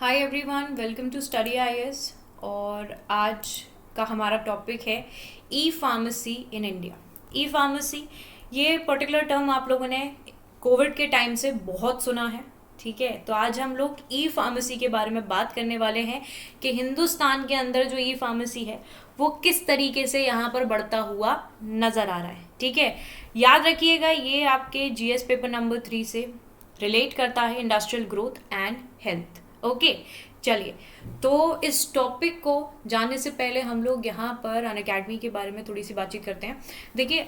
Hi everyone, welcome to study IAS. और आज का हमारा टॉपिक है e pharmacy in India. E pharmacy ये पर्टिकुलर टर्म आप लोगों ने कोविड के टाइम से बहुत सुना है, ठीक है। तो आज हम लोग ई फार्मेसी के बारे में बात करने वाले हैं कि हिंदुस्तान के अंदर जो ई फार्मेसी है वो किस तरीके से यहाँ पर बढ़ता हुआ नज़र आ रहा है, ठीक है। याद रखिएगा, ये आपके जीएस पेपर नंबर 3 से रिलेट करता है, industrial growth and health. Okay चलिए, तो इस टॉपिक को जानने से पहले हम लोग यहाँ पर अनअकैडमी के बारे में थोड़ी सी बातचीत करते हैं। देखिए,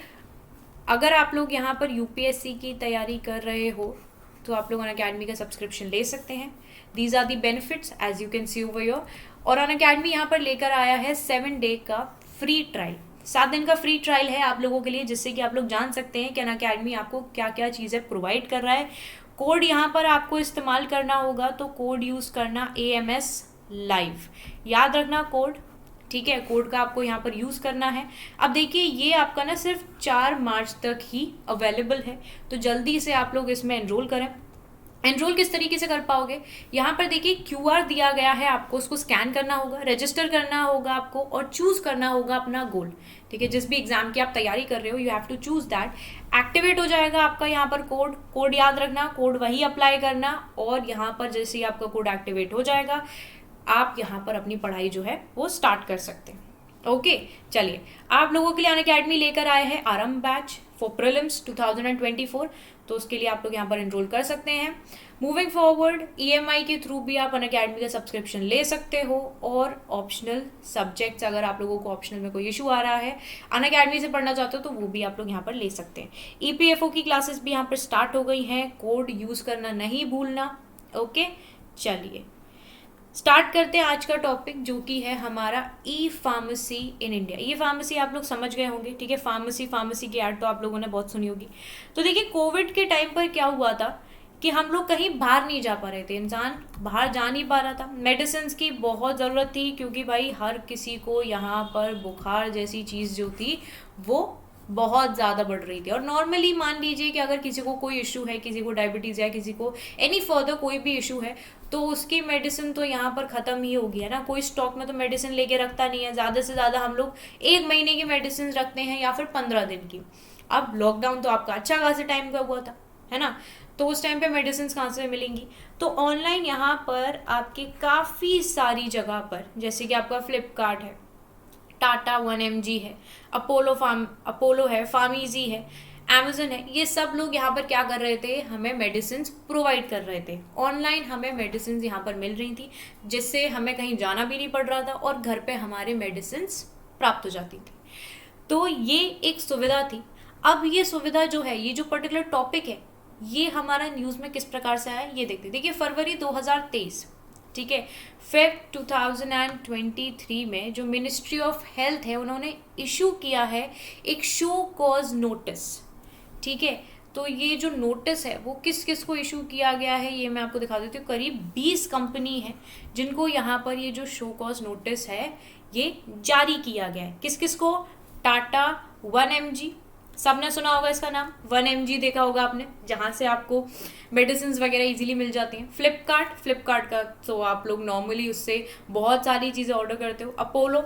अगर आप लोग यहाँ पर यूपीएससी की तैयारी कर रहे हो तो आप लोग अनअकैडमी का सब्सक्रिप्शन ले सकते हैं। These are the benefits as you can see over your. और अनअकैडमी यहाँ पर लेकर आया है 7 डे का फ्री ट्रायल। 7 दिन का फ्री ट्रायल है आप लोगों के लिए, जिससे कि आप लोग जान सकते हैं कि अनअकैडमी आपको क्या क्या चीज़ें प्रोवाइड कर रहा है। कोड यहाँ पर आपको इस्तेमाल करना होगा, तो कोड यूज़ करना AMS लाइव, याद रखना कोड, ठीक है। कोड का आपको यहाँ पर यूज़ करना है। अब देखिए, ये आपका ना सिर्फ 4 मार्च तक ही अवेलेबल है, तो जल्दी से आप लोग इसमें एनरोल करें। एनरोल किस तरीके से कर पाओगे, यहाँ पर देखिए QR दिया गया है, आपको उसको स्कैन करना होगा, रजिस्टर करना होगा आपको और चूज़ करना होगा अपना गोल, ठीक है। जिस भी एग्जाम की आप तैयारी कर रहे हो, you have to choose that. Activate हो जाएगा आपका यहाँ पर कोड याद रखना, कोड वही अप्लाई करना, और यहाँ पर जैसे ही आपका कोड एक्टिवेट हो जाएगा आप यहाँ पर अपनी पढ़ाई जो है वो स्टार्ट कर सकते हैं। ओके चलिए, आप लोगों के लिए अनअकैडमी लेकर आए हैं आरंभ बैच फॉर प्रीलिम्स 2024, तो उसके लिए आप लोग यहाँ पर एनरोल कर सकते हैं। मूविंग फॉरवर्ड, EMI के थ्रू भी आप अनअकैडमी का सब्सक्रिप्शन ले सकते हो, और ऑप्शनल सब्जेक्ट्स अगर आप लोगों को ऑप्शनल में कोई इशू आ रहा है, अनअकैडमी से पढ़ना चाहते हो, तो वो भी आप लोग यहाँ पर ले सकते हैं। EPFO की क्लासेस भी यहाँ पर स्टार्ट हो गई हैं, कोड यूज़ करना नहीं भूलना। ओके चलिए, स्टार्ट करते हैं आज का टॉपिक, जो कि है हमारा ई pharmacy in India. E pharmacy आप लोग समझ गए होंगे, ठीक है। फार्मेसी की ऐड तो आप लोगों ने बहुत सुनी होगी। तो देखिए, कोविड के टाइम पर क्या हुआ था कि हम लोग कहीं बाहर नहीं जा पा रहे थे, इंसान बाहर जा नहीं पा रहा था। मेडिसिन की बहुत ज़रूरत थी, क्योंकि भाई हर किसी को यहाँ पर बुखार जैसी चीज़ जो थी वो बहुत ज़्यादा बढ़ रही थी। और नॉर्मली मान लीजिए कि अगर किसी को कोई इशू है, किसी को डायबिटीज़ है, किसी को एनी फर्दर कोई भी इशू है, तो उसकी मेडिसिन तो यहाँ पर ख़त्म ही होगी, है ना। कोई स्टॉक में तो मेडिसिन लेके रखता नहीं है, ज़्यादा से ज़्यादा हम लोग 1 महीने की मेडिसिन रखते हैं या फिर 15 दिन की। अब लॉकडाउन तो आपका अच्छा खासे टाइम का हुआ था, है ना, तो उस टाइम पे मेडिसिन कहाँ से मिलेंगी। तो ऑनलाइन यहाँ पर आपके काफ़ी सारी जगह पर, जैसे कि आपका फ्लिपकार्ट है, टाटा 1mg है, अपोलो है, फार्मीजी है, अमेजन है, ये सब लोग यहाँ पर क्या कर रहे थे, हमें मेडिसिन प्रोवाइड कर रहे थे। ऑनलाइन हमें मेडिसिन यहाँ पर मिल रही थी, जिससे हमें कहीं जाना भी नहीं पड़ रहा था और घर पे हमारे मेडिसिन प्राप्त हो जाती थी। तो ये एक सुविधा थी। अब ये सुविधा जो है, ये जो पर्टिकुलर टॉपिक है, ये हमारा न्यूज़ में किस प्रकार से आया ये देखते। देखिए, फरवरी 2023, ठीक है, फेब 2023 में जो मिनिस्ट्री ऑफ हेल्थ है, उन्होंने इशू किया है एक शो कॉज नोटिस, ठीक है। तो ये जो नोटिस है वो किस किस को इशू किया गया है, ये मैं आपको दिखा देती हूँ। करीब 20 कंपनी है जिनको यहाँ पर ये जो शो कॉज नोटिस है ये जारी किया गया है। किस किस को, टाटा 1mg, सबने सुना होगा इसका नाम, 1mg देखा होगा आपने, जहाँ से आपको मेडिसिन वगैरह इजीली मिल जाती हैं। फ्लिपकार्ट का तो आप लोग नॉर्मली उससे बहुत सारी चीज़ें ऑर्डर करते हो। अपोलो,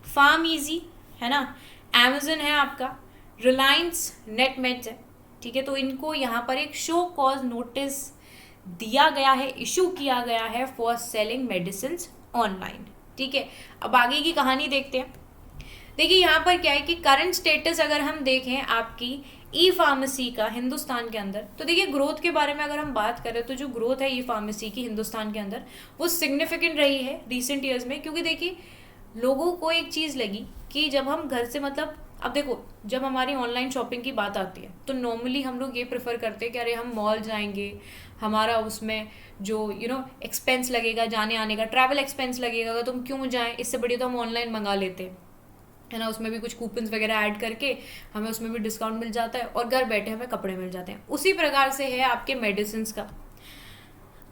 फार्मीजी है ना, अमेजन है आपका, रिलायंस नेटमेट्स है, ठीक है। तो इनको यहाँ पर एक शो कॉज नोटिस दिया गया है, इशू किया गया है फॉर सेलिंग मेडिसिन ऑनलाइन, ठीक है। अब आगे की कहानी देखते हैं। देखिए, यहाँ पर क्या है कि करंट स्टेटस अगर हम देखें आपकी ई फार्मेसी का हिंदुस्तान के अंदर, तो देखिए ग्रोथ के बारे में अगर हम बात करें तो जो ग्रोथ है ई फार्मेसी की हिंदुस्तान के अंदर वो सिग्निफिकेंट रही है रिसेंट ईयर्स में। क्योंकि देखिए, लोगों को एक चीज़ लगी कि जब हम घर से, मतलब अब देखो, जब हमारी ऑनलाइन शॉपिंग की बात आती है तो नॉर्मली हम लोग ये प्रेफर करते हैं कि अरे हम मॉल जाएंगे, हमारा उसमें जो एक्सपेंस लगेगा, जाने आने का ट्रैवल एक्सपेंस लगेगा, तो हम क्यों जाएं, इससे बढ़िया तो हम ऑनलाइन मंगा लेते हैं, है ना। उसमें भी कुछ कूपन्स वगैरह ऐड करके हमें उसमें भी डिस्काउंट मिल जाता है और घर बैठे हमें कपड़े मिल जाते हैं। उसी प्रकार से है आपके मेडिसिन का,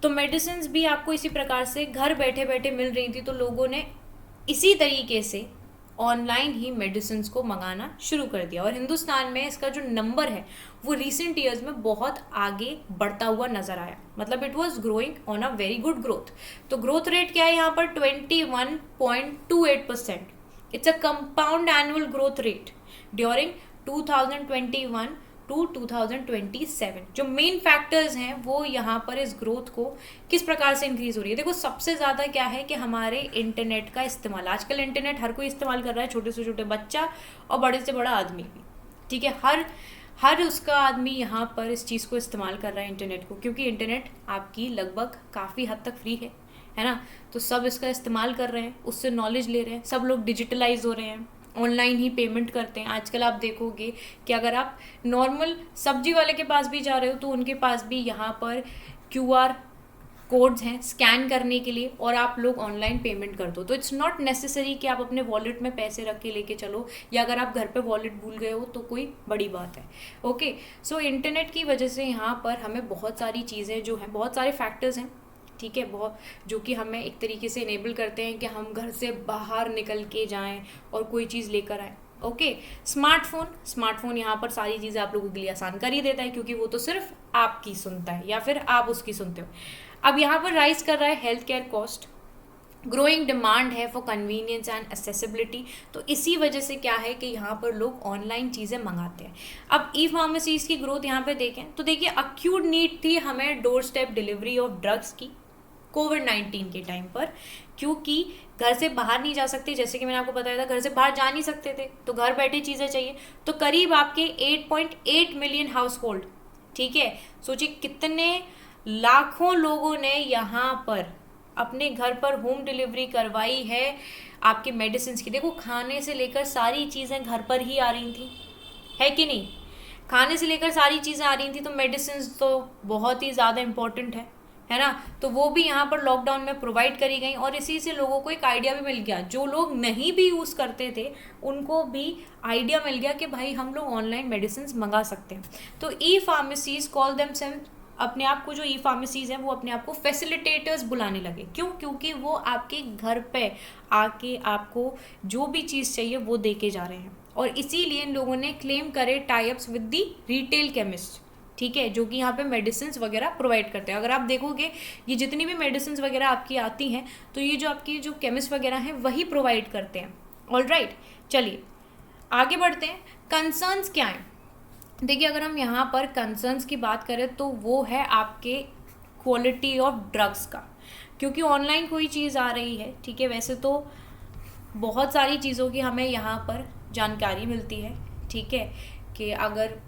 तो मेडिसिन भी आपको इसी प्रकार से घर बैठे बैठे मिल रही थी, तो लोगों ने इसी तरीके से ऑनलाइन ही मेडिसिन को मंगाना शुरू कर दिया। और हिंदुस्तान में इसका जो नंबर है वो रिसेंट ईयर्स में बहुत आगे बढ़ता हुआ नजर आया, मतलब it was growing on a very good growth. तो ग्रोथ रेट क्या है यहाँ पर 21.28%। It's a compound annual growth rate during 2021 to 2027। जो मेन फैक्टर्स हैं वो यहाँ पर इस ग्रोथ को किस प्रकार से इंक्रीज हो रही है। देखो सबसे ज़्यादा क्या है कि हमारे इंटरनेट का इस्तेमाल, आजकल इंटरनेट हर कोई इस्तेमाल कर रहा है, छोटे से छोटे बच्चा और बड़े से बड़ा आदमी भी, ठीक है। हर उसका आदमी यहाँ पर इस चीज़ को इस्तेमाल कर रहा है इंटरनेट को, क्योंकि इंटरनेट आपकी लगभग काफ़ी हद तक फ्री है ना। तो सब इसका इस्तेमाल कर रहे हैं, उससे नॉलेज ले रहे हैं, सब लोग डिजिटलाइज हो रहे हैं, ऑनलाइन ही पेमेंट करते हैं। आजकल आप देखोगे कि अगर आप नॉर्मल सब्जी वाले के पास भी जा रहे हो तो उनके पास भी यहाँ पर QR कोड्स हैं स्कैन करने के लिए, और आप लोग ऑनलाइन पेमेंट कर दो। तो इट्स नॉट नेसेसरी कि आप अपने वॉलेट में पैसे रख के लेके चलो, या अगर आप घर पे वॉलेट भूल गए हो तो कोई बड़ी बात है। ओके, सो इंटरनेट की वजह से यहाँ पर हमें बहुत सारी चीज़ें जो हैं, बहुत सारे फैक्टर्स हैं, ठीक है, बहुत, जो कि हमें एक तरीके से इनेबल करते हैं कि हम घर से बाहर निकल के जाएं और कोई चीज़ लेकर आएँ। ओके, स्मार्टफोन यहाँ पर सारी चीज़ें आप लोगों के लिए आसान कर ही देता है, क्योंकि वो तो सिर्फ आपकी सुनता है या फिर आप उसकी सुनते हो। अब यहाँ पर राइज कर रहा है health care cost, growing demand है फॉर कन्वीनियंस एंड एक्सेसिबिलिटी। तो इसी वजह से क्या है कि यहाँ पर लोग ऑनलाइन चीज़ें मंगाते हैं। अब ई फार्मेसीज़ की ग्रोथ यहाँ पे देखें तो देखिए, अक्यूट नीड थी हमें door step delivery of drugs की कोविड-19 के टाइम पर, क्योंकि घर से बाहर नहीं जा सकते, जैसे कि मैंने आपको बताया था, घर से बाहर जा नहीं सकते थे, तो घर बैठे चीज़ें चाहिए। तो करीब आपके 8.8 मिलियन हाउस होल्ड, ठीक है, सोचिए कितने लाखों लोगों ने यहाँ पर अपने घर पर होम डिलीवरी करवाई है आपके मेडिसिन की। देखो खाने से लेकर सारी चीज़ें घर पर ही आ रही थी, है कि नहीं? खाने से लेकर सारी चीज़ें आ रही थी, तो मेडिसिन तो बहुत ही ज़्यादा इम्पोर्टेंट है ना। तो वो भी यहाँ पर लॉकडाउन में प्रोवाइड करी गई, और इसी से लोगों को एक आइडिया भी मिल गया, जो लोग नहीं भी यूज़ करते थे उनको भी आइडिया मिल गया कि भाई हम लोग ऑनलाइन मेडिसिन मंगा सकते हैं। तो ई फार्मेसीज कॉल देमसेल्व्स, अपने आप को जो ई फार्मेसीज हैं वो अपने आप को फैसिलिटेटर्स बुलाने लगे। क्यों? क्योंकि वो आपके घर पे आके आपको जो भी चीज़ चाहिए वो दे के जा रहे हैं, और इसीलिए इन लोगों ने क्लेम करे types with the retail chemist, ठीक है, जो कि यहाँ पे मेडिसिन वगैरह प्रोवाइड करते हैं। अगर आप देखोगे ये जितनी भी मेडिसिन वगैरह आपकी आती हैं, तो ये जो आपकी जो केमिस्ट वगैरह हैं वही प्रोवाइड करते हैं। ऑलराइट, चलिए आगे बढ़ते हैं। कंसर्न्स क्या हैं? देखिए, अगर हम यहाँ पर कंसर्न्स की बात करें तो वो है आपके क्वालिटी ऑफ ड्रग्स का, क्योंकि ऑनलाइन कोई चीज़ आ रही है, ठीक है, वैसे तो बहुत सारी चीज़ों की हमें यहाँ पर जानकारी मिलती है, ठीक है, कि अगर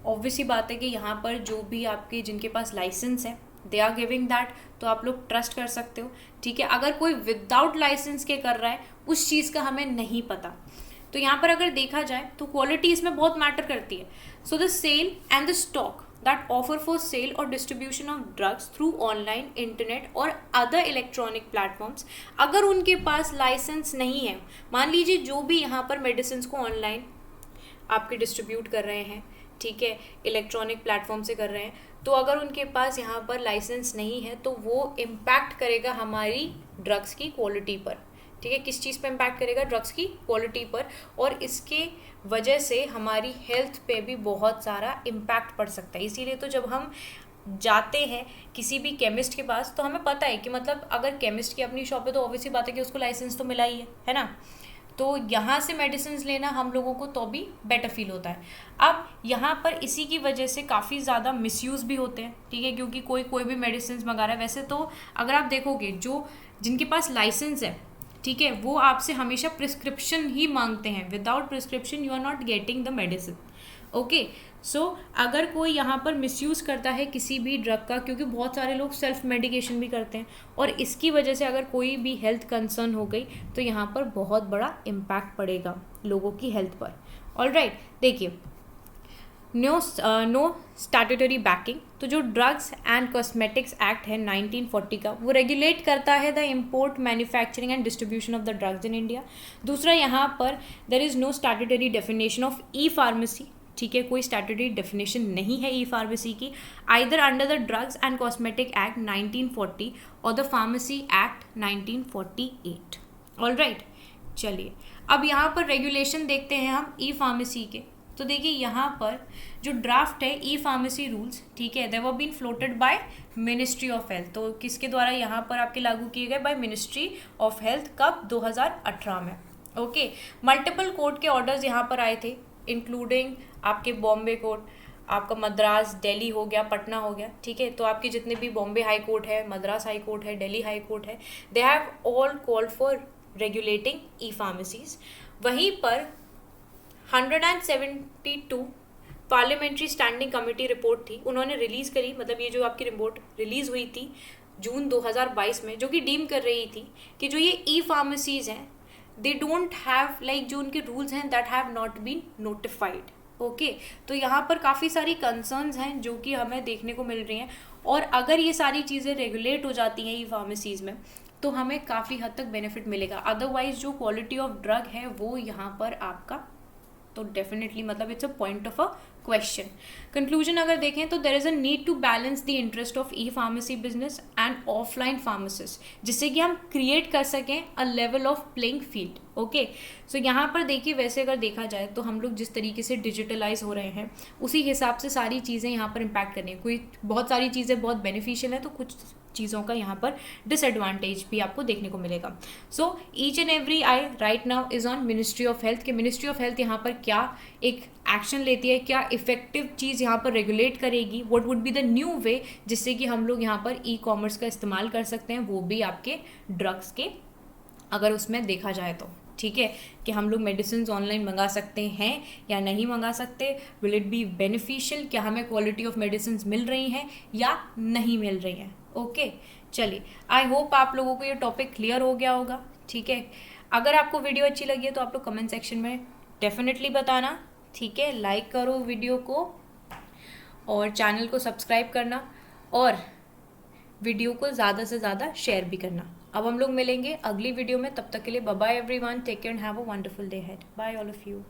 ऑब्वियसली बात है कि यहाँ पर जो भी आपके जिनके पास लाइसेंस है दे आर गिविंग दैट, तो आप लोग ट्रस्ट कर सकते हो, ठीक है। अगर कोई विदाउट लाइसेंस के कर रहा है उस चीज़ का हमें नहीं पता, तो यहाँ पर अगर देखा जाए तो क्वालिटी इसमें बहुत मैटर करती है। So the sale and the stock that offer for sale or distribution of drugs through online, internet और other electronic platforms, अगर उनके पास लाइसेंस नहीं है, मान लीजिए जो भी यहाँ पर मेडिसिन को ऑनलाइन आपके डिस्ट्रीब्यूट कर रहे हैं, ठीक है, इलेक्ट्रॉनिक प्लेटफॉर्म से कर रहे हैं, तो अगर उनके पास यहाँ पर लाइसेंस नहीं है तो वो इम्पैक्ट करेगा हमारी ड्रग्स की क्वालिटी पर, ठीक है। किस चीज़ पे इम्पैक्ट करेगा? ड्रग्स की क्वालिटी पर, और इसके वजह से हमारी हेल्थ पे भी बहुत सारा इम्पैक्ट पड़ सकता है। इसीलिए तो जब हम जाते हैं किसी भी केमिस्ट के पास तो हमें पता है कि मतलब अगर केमिस्ट की अपनी शॉप है तो ऑब्वियसली बात है कि उसको लाइसेंस तो मिला ही है ना। तो यहाँ से मेडिसिन लेना हम लोगों को तो भी बेटर फील होता है। अब यहाँ पर इसी की वजह से काफ़ी ज़्यादा मिसयूज़ भी होते हैं, ठीक है, क्योंकि कोई भी मेडिसिन मंगा रहा है। वैसे तो अगर आप देखोगे जो जिनके पास लाइसेंस है, ठीक है, वो आपसे हमेशा प्रिस्क्रिप्शन ही मांगते हैं। Without prescription you are not getting the medicine. Okay, so अगर कोई यहाँ पर मिसयूज़ करता है किसी भी ड्रग का, क्योंकि बहुत सारे लोग सेल्फ मेडिकेशन भी करते हैं, और इसकी वजह से अगर कोई भी हेल्थ कंसर्न हो गई तो यहाँ पर बहुत बड़ा इम्पैक्ट पड़ेगा लोगों की हेल्थ पर। ऑलराइट, देखिए, नो स्टैट्यूटरी बैकिंग, तो जो ड्रग्स एंड कॉस्मेटिक्स एक्ट है 1940 का, वो रेगुलेट करता है the import, manufacturing and distribution of the drugs in India. दूसरा, यहाँ पर there is no statutory definition of e pharmacy, ठीक है, कोई स्टैट्यूटरी डेफिनेशन नहीं है ई फार्मेसी की, either under the drugs and cosmetic act 1940 और द फार्मेसी एक्ट 1948। ऑलराइट, चलिए अब यहाँ पर रेगुलेशन देखते हैं हम ई फार्मेसी के। तो देखिए यहाँ पर जो ड्राफ्ट है ई फार्मेसी रूल्स, ठीक है, they were been floated by ministry of health. तो किसके द्वारा यहाँ पर आपके लागू किए गए? By ministry of health. कब? 2018 में। ओके, मल्टीपल कोर्ट के ऑर्डर्स यहाँ पर आए थे, इंक्लूडिंग आपके बॉम्बे कोर्ट, आपका मद्रास, दिल्ली हो गया, पटना हो गया, ठीक है। तो आपके जितने भी बॉम्बे हाई कोर्ट है, मद्रास हाई कोर्ट है, दिल्ली हाई कोर्ट है, they have all called for regulating e pharmacies. वहीं पर 172 पार्लियामेंट्री स्टैंडिंग कमेटी रिपोर्ट थी, उन्होंने रिलीज़ करी, मतलब ये जो आपकी रिपोर्ट रिलीज़ हुई थी जून 2022 में, जो कि डीम कर रही थी कि जो ये ई फार्मेसीज हैं दे डोंट हैव लाइक जो उनके रूल्स हैं that have not been notified. Okay, तो यहाँ पर काफ़ी सारी कंसर्न्स हैं जो कि हमें देखने को मिल रही हैं, और अगर ये सारी चीज़ें रेगुलेट हो जाती हैं ई फार्मेसीज़ में तो हमें काफ़ी हद तक बेनिफिट मिलेगा। अदरवाइज जो क्वालिटी ऑफ ड्रग है वो यहाँ पर आपका, तो डेफिनेटली मतलब it's a point of a question. Conclusion अगर देखें तो there is a need to balance the interest of e pharmacy business and offline pharmacist, जिससे कि हम क्रिएट कर सकें a level of playing field. Okay, so यहाँ पर देखिए, वैसे अगर देखा जाए तो हम लोग जिस तरीके से डिजिटलाइज हो रहे हैं उसी हिसाब से सारी चीज़ें यहाँ पर इम्पैक्ट करनी है। कोई बहुत सारी चीज़ें बहुत बेनिफिशियल है तो कुछ चीज़ों का यहाँ पर डिसएडवांटेज भी आपको देखने को मिलेगा। So each and every I right now is on ministry of health कि मिनिस्ट्री ऑफ हेल्थ यहाँ पर क्या एक एक्शन लेती है, क्या इफेक्टिव चीज़ यहाँ पर रेगुलेट करेगी, what would be the new way जिससे कि हम लोग यहाँ पर ई कॉमर्स का इस्तेमाल कर सकते हैं, वो भी आपके ड्रग्स के अगर उसमें देखा जाए तो, ठीक है, कि हम लोग मेडिसिन ऑनलाइन मंगा सकते हैं या नहीं मंगा सकते, विल इट बी बेनिफिशियल, क्या हमें क्वालिटी ऑफ मेडिसिन मिल रही हैं या नहीं मिल रही हैं। ओके, चलिए, आई होप आप लोगों को ये टॉपिक क्लियर हो गया होगा, ठीक है। अगर आपको वीडियो अच्छी लगी है तो आप लोग कमेंट सेक्शन में डेफिनेटली बताना, ठीक है। लाइक करो वीडियो को और चैनल को सब्सक्राइब करना और वीडियो को ज़्यादा से ज़्यादा शेयर भी करना। अब हम लोग मिलेंगे अगली वीडियो में, तब तक के लिए bye bye everyone, take care and have a wonderful day head. Bye all of you.